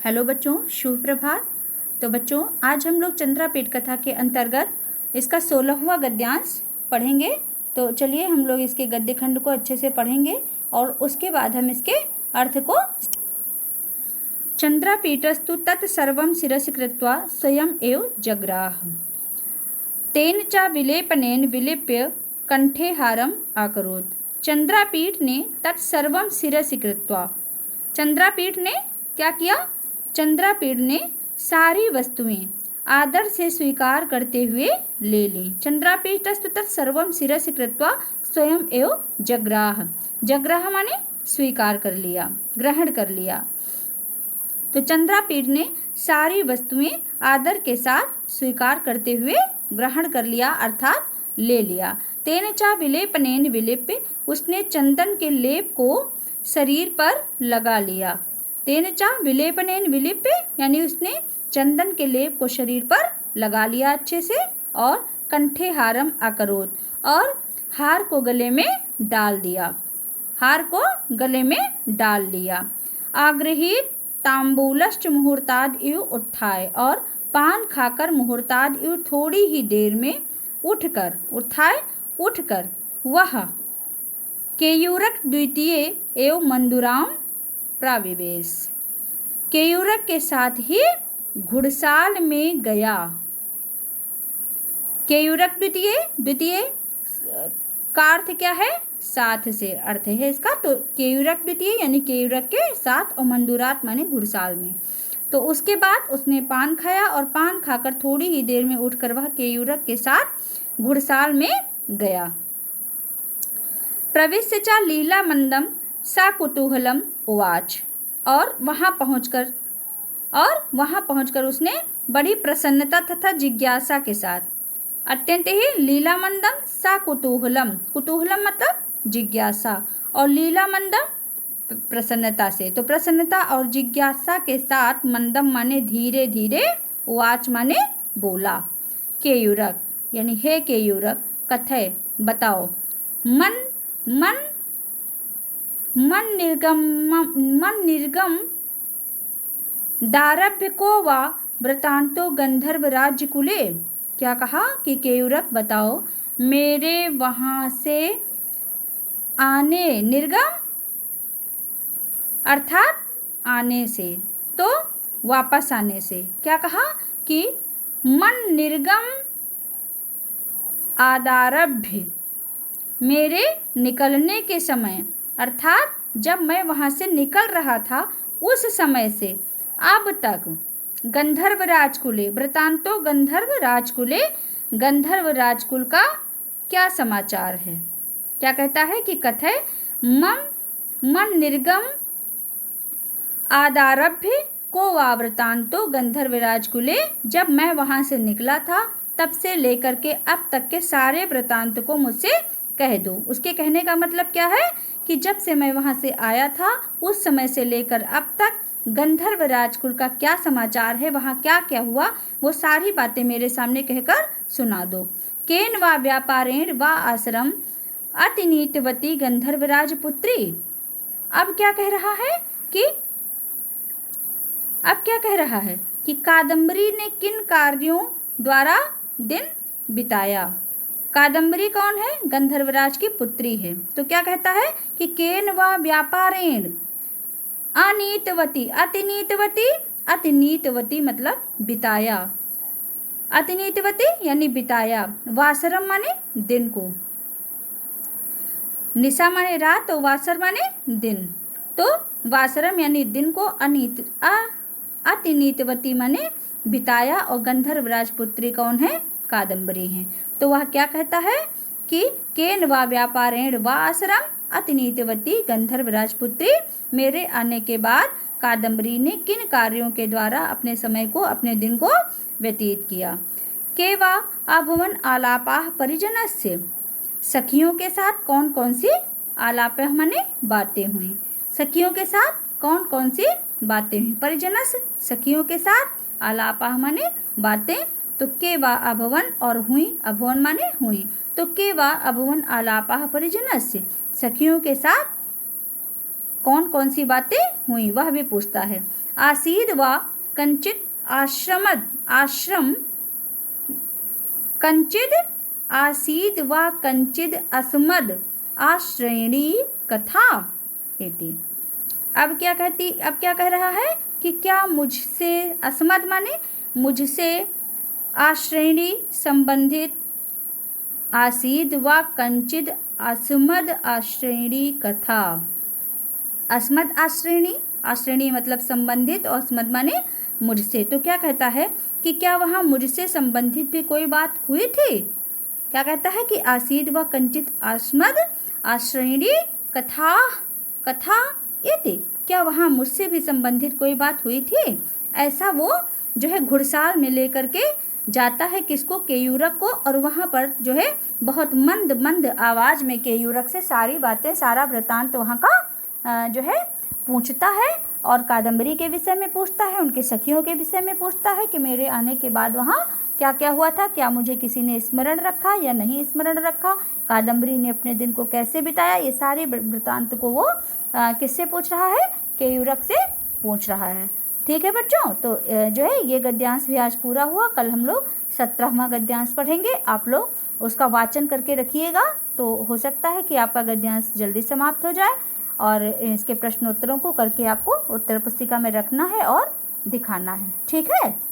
Hello बच्चों, शुभ प्रभात। तो बच्चों, आज हम लोग चंद्रापीठ कथा के अंतर्गत इसका 16वां गद्यांश पढ़ेंगे। तो चलिए हम लोग इसके गद्य खंड को अच्छे से पढ़ेंगे और उसके बाद हम इसके अर्थ को। चंद्रापीठस्तु तत्सर्वं शिरसि कृत्वा स्वयं एव जग्राह, तेन च विलेपनेन विलिप्य कंठे हारम आकरोत्। चंद्रापीठ ने तत्सर्वं शिरसि कृत्वा, चंद्रापीठ ने क्या किया? चंद्रापीठ ने सारी वस्तुएं आदर से स्वीकार करते हुए ले ली। चंद्रापीठस्तु तत्सर्वं शिरसि कृत्वा स्वयं एव जग्राह। जग्राह माने स्वीकार कर लिया, ग्रहण कर लिया। तो चंद्रापीठ ने सारी वस्तुएं आदर के साथ स्वीकार करते हुए ग्रहण कर लिया, अर्थात ले लिया। तेन चा विलेपनेन विलिप्य, उसने चंदन के लेप को शरीर पर लगा लिया। तेन चा विलेपनेन विलिप्य यानी उसने चंदन के लेप को शरीर पर लगा लिया अच्छे से। और कंठे हारम आकरोत, और हार को गले में डाल दिया, हार को गले में डाल लिया। आग्रहित तांबूलश्च मुहूर्ताद इव उत्थाय, और पान खाकर मुहूर्ताद इव थोड़ी ही देर में उठकर, उत्थाय उठकर, वह केयूरक द्वितीय एवं मंदुराम प्राविवेश, केयूरक के साथ ही घुड़साल में गया। केयूरक द्वितीय, द्वितीय का अर्थ क्या है? साथ से अर्थ है इसका। तो केयूरक द्वितीय यानी केयूरक के साथ, और मंदुरात माने घुड़साल में। तो उसके बाद उसने पान खाया और पान खाकर थोड़ी ही देर में उठकर वह केयूरक के साथ घुड़साल में गया। प्रविश्य च लीला मंदम सा कुतूहलम उवाच, और वहां पहुंचकर उसने बड़ी प्रसन्नता तथा जिज्ञासा के साथ, अत्यंत ही लीला मंदम सा कुतूहलम, कुतूहलम मतलब जिज्ञासा, और लीला मंदम प्रसन्नता से। तो प्रसन्नता और जिज्ञासा के साथ, मंदम माने धीरे धीरे, उवाच माने बोला। केयूरक यानी हे केयूरक, कथय बताओ, मन निर्गम दारभ्य को वा वृतांतो गंधर्व राज्य कुले। क्या कहा कि केयूरक बताओ, मेरे वहां से आने, निर्गम अर्थात आने से, तो वापस आने से। क्या कहा कि मन निर्गम आदारभ्य, मेरे निकलने के समय, अर्थात जब मैं वहां से निकल रहा था उस समय से अब तक, गंधर्व राजकुले, वृतांतो गंधर्व राजकुले, गंधर्व राजकुल का क्या समाचार है? क्या कहता है कि कथय मन निर्गम आदारभ्य को वावृतांतो गंधर्व राजकुले, जब मैं वहां से निकला था तब से लेकर के अब तक के सारे वृतांत को मुझसे कह दो। उसके कहने का मतलब क्या है कि जब से मैं वहां से आया था उस समय से लेकर अब तक गंधर्व राजकुल का क्या समाचार है, वहां क्या क्या हुआ, वो सारी बातें मेरे सामने कहकर सुना दो। केन वा व्यापारेण वा आश्रम अतिनीतवती गंधर्व राजपुत्री। अब क्या कह रहा है कि कादम्बरी ने किन कार्यों द्वारा दिन बिताया। कादम्बरी कौन है? गंधर्वराज की पुत्री है। तो क्या कहता है कि केन वा व्यापारेण अनीतवती, अतिनीतवती, अतिनीतवती मतलब बिताया, अतिनीतवती यानी बिताया, वासरम माने दिन को, निशा माने रात और वासर माने दिन। तो वासरम यानी दिन को, अतिनीतवती माने बिताया, और गंधर्व राजपुत्री कौन है? कादम्बरी है। तो वह क्या कहता है कि केन वा व्यापारेण वा आश्रम अतिनीतवती गंधर्व राजपुत्री, मेरे आने के बाद कादम्बरी ने किन कार्यों के द्वारा अपने समय को, अपने दिन को व्यतीत किया। के वा अभवन आलापाह परिजनस्य, सखियों के साथ कौन कौन सी आलापह माने बातें हुई, सखियों के साथ कौन कौन सी बातें हुई। परिजनस सखियों के साथ, आलापाह माने बातें। तो के वा अभवन और हुई, अभवन माने हुई। तो के वा अभवन आलापाह परिजनस्य, सखियों के साथ कौन कौन सी बातें हुई वह भी पूछता है। आसीद व कंचित आश्रम कंचिद आसीद व कंचिद अस्मद आश्रयणी कथा इति। अब क्या कह रहा है कि क्या मुझसे, अस्मद माने मुझसे, आश्रयणी संबंधित, आसीद व कंचिद अस्मद आश्रयणी कथा। अस्मद आश्रयणी, आश्रयणी मतलब संबंधित और अस्मद माने मुझसे। तो क्या कहता है कि क्या वहाँ मुझसे संबंधित भी कोई बात हुई थी। क्या कहता है कि आसीद व कंचित अस्मद आश्रयणी कथा ये थी, क्या वहाँ मुझसे भी संबंधित कोई बात हुई थी। ऐसा वो जो है घुड़साल में लेकर के जाता है किसको, केयूरक को, और वहाँ पर जो है बहुत मंद मंद आवाज़ में केयूरक से सारी बातें, सारा वृतांत वहाँ का जो है पूछता है, और कादम्बरी के विषय में पूछता है, उनके सखियों के विषय में पूछता है कि मेरे आने के बाद वहाँ क्या क्या हुआ था, क्या मुझे किसी ने स्मरण रखा या नहीं स्मरण रखा, कादम्बरी ने अपने दिन को कैसे बिताया। ये सारे वृतांत को वो किससे पूछ रहा है, केयूरक से पूछ रहा है। ठीक है बच्चों, तो जो है ये गद्यांश भी आज पूरा हुआ। कल हम लोग 17वां गद्यांश पढ़ेंगे। आप लोग उसका वाचन करके रखिएगा, तो हो सकता है कि आपका गद्यांश जल्दी समाप्त हो जाए, और इसके प्रश्नोत्तरों को करके आपको उत्तर पुस्तिका में रखना है और दिखाना है। ठीक है।